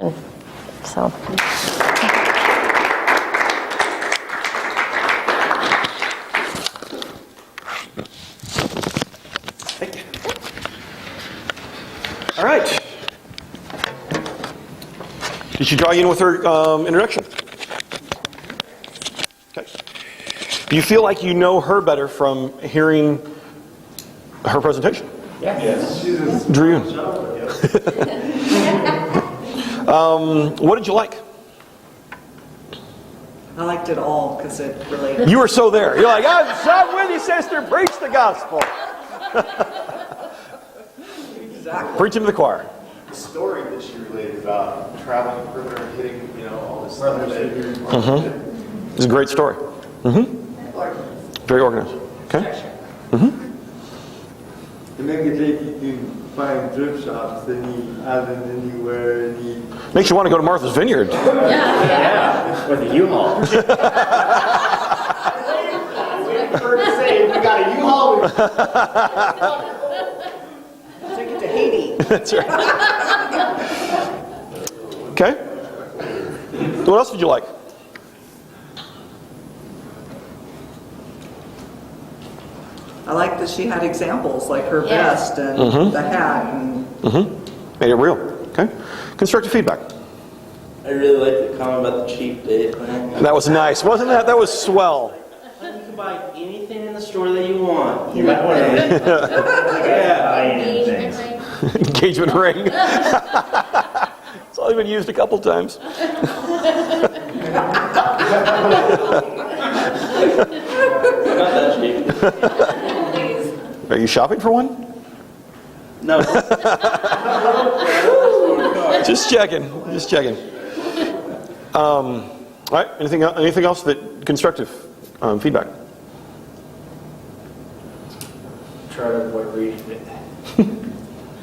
So. Thank you. All right. Did she draw you in with her introduction? Okay. Do you feel like you know her better from hearing her presentation? Yes. Drew you in. What did you like? I liked it all because it related. You were so there. You're like, I'm with you, sister. Preach the gospel. Exactly. Preach him to the choir. The story that she related about traveling further and hitting, all this stuff. Mm-hmm. It's a great story. Mm-hmm. Very organized. Okay. Mm-hmm. And then you take you to find thrift shops that need island anywhere and need. Makes you want to go to Martha's Vineyard. Yeah, with a U-Haul. Waiting for her to say, we got a U-Haul. Take it to Haiti. That's right. Okay. What else did you like? I like that she had examples like her vest and the hat and. Made it real. Okay. Constructive feedback. I really like the comment about the cheap date thing. That was nice, wasn't that? That was swell. You can buy anything in the store that you want. You might want to Engagement ring. It's only been used a couple times. Not that cheap. Are you shopping for one? No. Just checking. Just checking. All right. Anything else that constructive feedback? Try to avoid reading it.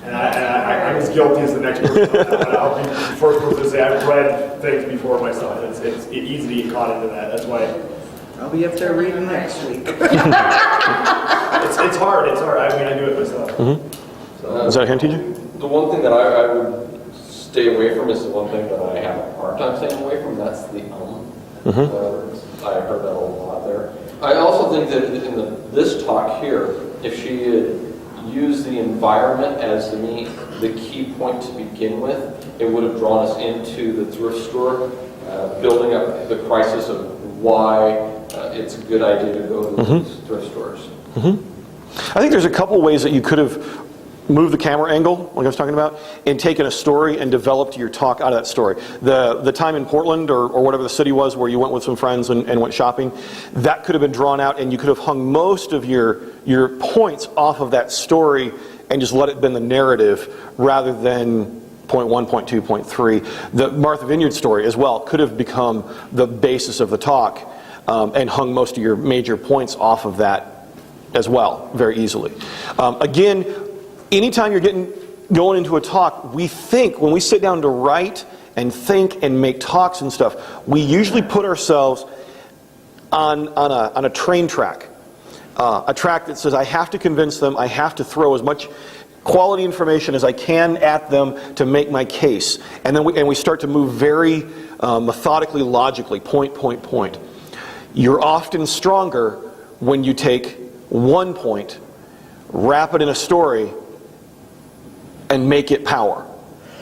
And I was guilty as the next person. I'll be the first person to say I've read things before myself. It's easy to get caught into that. That's why I'll be up there reading next week. it's hard. It's hard. I mean, I do it myself. So, is that a hint, TJ? The one thing that I would stay away from is the one thing that I have a hard time staying away from. That's the I heard that a lot there. I also think that in this talk here, if she had used the environment as the key point to begin with, it would have drawn us into the thrift store, building up the crisis of why it's a good idea to go to these thrift stores. I think there's a couple ways that you could have moved the camera angle, like I was talking about, and taken a story and developed your talk out of that story. The time in Portland or whatever the city was where you went with some friends and went shopping, that could have been drawn out and you could have hung most of your points off of that story and just let it been the narrative rather than point 1, point 2, point 3. The Martha Vineyard story as well could have become the basis of the talk and hung most of your major points off of that as well, very easily. Again, anytime you're going into a talk, we think, when we sit down to write and think and make talks and stuff, we usually put ourselves on a train track. A track that says, I have to convince them, I have to throw as much quality information as I can at them to make my case. And then we start to move very methodically, logically, point, point, point. You're often stronger when you take one point, wrap it in a story, and make it power.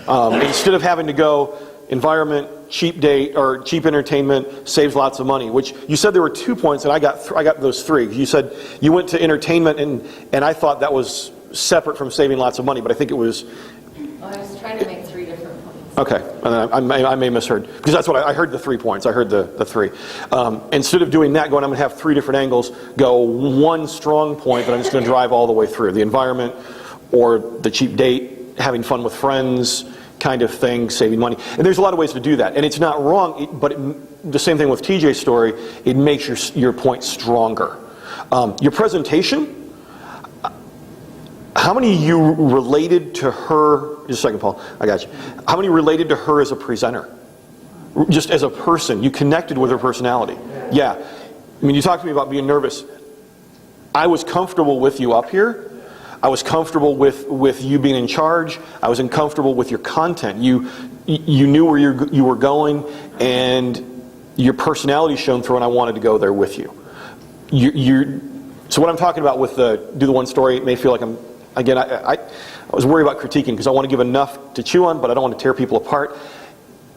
Instead of having to go environment, cheap date, or cheap entertainment, saves lots of money, which you said there were 2 points, and I got those 3. You said you went to entertainment, and I thought that was separate from saving lots of money, but I think it was... I was trying to make 3 different points. Okay, and I may have misheard, because that's what I heard, the 3 points. I heard the 3. Instead of doing that, I'm going to have 3 different angles, go one strong point that I'm just going to drive all the way through. The environment, or the cheap date, having fun with friends, kind of thing, saving money. And there's a lot of ways to do that. And it's not wrong, but the same thing with TJ's story, it makes your point stronger. Your presentation, how many of you related to her, just a second, Paul, I got you. How many related to her as a presenter? Just as a person, you connected with her personality. Yeah. I mean, you talked to me about being nervous. I was comfortable with you up here. I was comfortable with you being in charge. I was uncomfortable with your content. you knew where you were going, and your personality shone through, and I wanted to go there with you. So what I'm talking about with do the one story, it may feel like I was worried about critiquing because I want to give enough to chew on, but I don't want to tear people apart.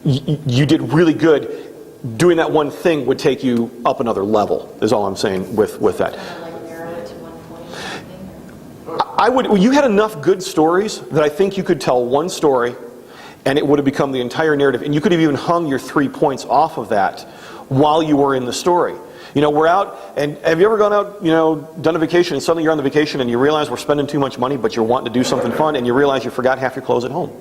You did really good. Doing that one thing would take you up another level, is all I'm saying with that. Like narrow it to one point or something? You had enough good stories that I think you could tell one story and it would have become the entire narrative. And you could have even hung your 3 points off of that while you were in the story. We're out, and have you ever gone out, done a vacation, and suddenly you're on the vacation and you realize we're spending too much money, but you're wanting to do something fun, and you realize you forgot half your clothes at home?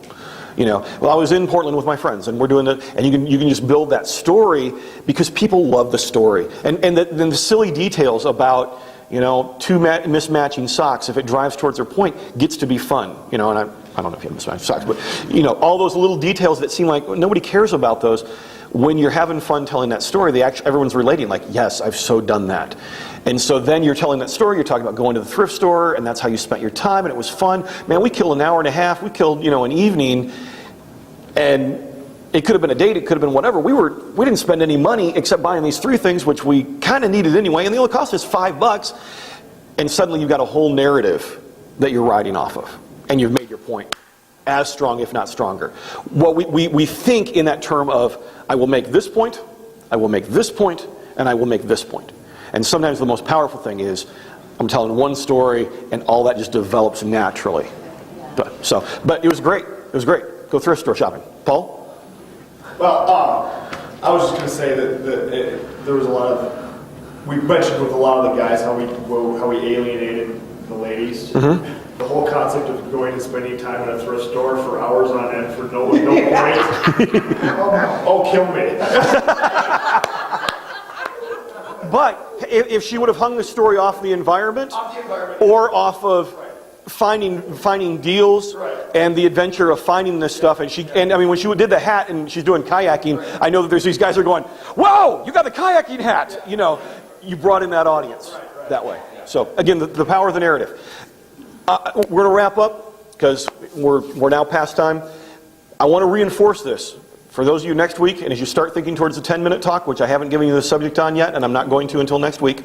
Well, I was in Portland with my friends, and we're doing it, and you can just build that story because people love the story. And the silly details about, two mismatching socks, if it drives towards their point, gets to be fun. And I don't know if you have mismatched socks, but, all those little details that seem like nobody cares about those. When you're having fun telling that story, everyone's relating, like, yes, I've so done that. And so then you're telling that story, you're talking about going to the thrift store, and that's how you spent your time, and it was fun. Man, we killed an hour and a half, we killed, an evening, and it could have been a date, it could have been whatever. We didn't spend any money except buying these 3 things, which we kind of needed anyway, and they only cost us $5, and suddenly you've got a whole narrative that you're riding off of, and you've made your point as strong, if not stronger. What we think in that term of, I will make this point, I will make this point, and I will make this point. And sometimes the most powerful thing is, I'm telling one story, and all that just develops naturally. But it was great. It was great. Go thrift store shopping. Paul? Well, I was just going to say that there was a lot of, we mentioned with a lot of the guys how we alienated the ladies. Mm-hmm. The whole concept of going and spending time in a thrift store for hours on end for no point. Oh, kill me. But if she would have hung the story off the environment, or off of finding deals, right, and the adventure of finding this stuff, and I mean when she did the hat and she's doing kayaking, right, I know that there's these guys who are going, "Whoa, you got the kayaking hat!" You brought in that audience that way. So again, the power of the narrative. We're going to wrap up because we're now past time. I want to reinforce this for those of you next week, and as you start thinking towards the 10-minute talk, which I haven't given you the subject on yet, and I'm not going to until next week.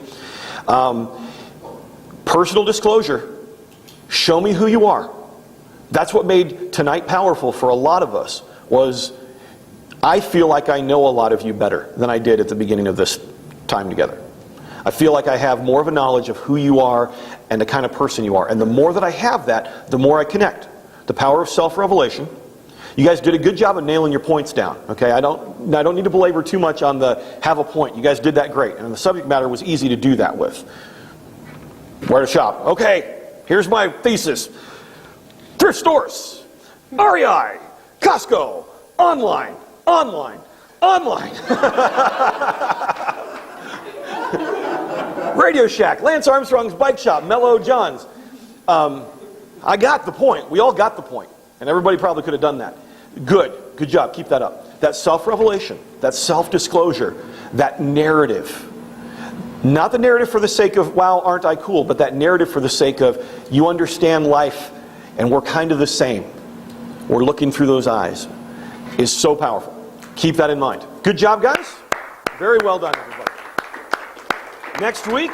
Personal disclosure. Show me who you are. That's what made tonight powerful for a lot of us, was I feel like I know a lot of you better than I did at the beginning of this time together. I feel like I have more of a knowledge of who you are and the kind of person you are. And the more that I have that, the more I connect. The power of self-revelation. You guys did a good job of nailing your points down. Okay, I don't need to belabor too much on the have a point. You guys did that great. And the subject matter was easy to do that with. Where to shop? Okay, here's my thesis. Thrift stores, REI, Costco, online. Radio Shack, Lance Armstrong's Bike Shop, Mellow John's. I got the point. We all got the point. And everybody probably could have done that. Good job. Keep that up. That self-revelation, that self-disclosure, that narrative. Not the narrative for the sake of, wow, aren't I cool, but that narrative for the sake of, you understand life and we're kind of the same. We're looking through those eyes. Is so powerful. Keep that in mind. Good job, guys. Very well done, everybody. Next week,